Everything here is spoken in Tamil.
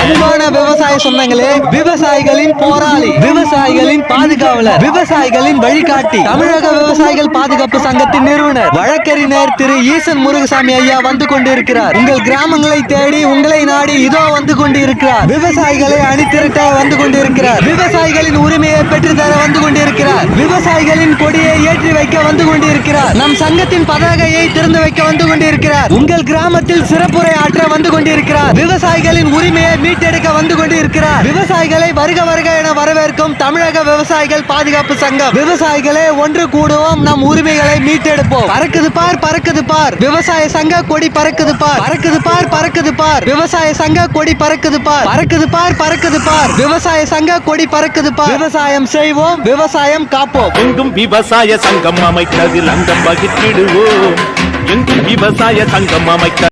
அன்பான விவசாய சொந்தங்களே, விவசாயிகளின் போராளி, விவசாயிகளின் பாதுகாவலர், விவசாயிகளின் வழிகாட்டி, தமிழக விவசாயிகள் பாதுகாப்பு சங்கத்தின் நிறுவனர் வழக்கறிஞர் திரு ஈசன் முருகசாமி ஐயா வந்து கொண்டிருக்கிறார். உங்கள் கிராமங்களை தேடி உங்களை நாடி இதோ வந்து கொண்டிருக்கிறார். விவசாயிகளை அணிதிரட்ட வந்து கொண்டிருக்கிறார். விவசாயிகளின் உரிமையை பெற்றுத்தர வந்து கொண்டிருக்கிறார். விவசாயிகளின் கொடியை ஏற்றி வைக்க வந்து கொண்டிருக்கிறார். நம் சங்கத்தின் பதாகையை திறந்து வைக்க வந்து கொண்டிருக்கிறார். உங்கள் கிராமத்தில் சிறப்புரை ஆற்ற வந்து கொண்டிருக்கிறார். விவசாயிகளின் உரிமையை மீட்டெடுக்க வந்து கொண்டிருக்கிறார். விவசாயிகளை வருக வருக என வரவேற்கும் தமிழக விவசாயிகள் பாதுகாப்பு சங்கம். விவசாயிகளே ஒன்று கூடுவோம், நம் உரிமைகளை மீட்டெடுப்போம். பறக்குது பார், பறக்குது பார், விவசாய சங்க கொடி பறக்குது பார், பறக்குது பார், பறக்குது பார், விவசாய சங்க கொடி பறக்குது பார், பறக்குது பார், பறக்குது பார், விவசாய சங்க கொடி பறக்குது பார். விவசாயம் செய்வோம், விவசாயம் காப்போம். எங்கும் விவசாய சங்கம் அமைத்ததில் அங்கம் வகித்திடுவோம். எங்கும் விவசாய சங்கம் அமைத்த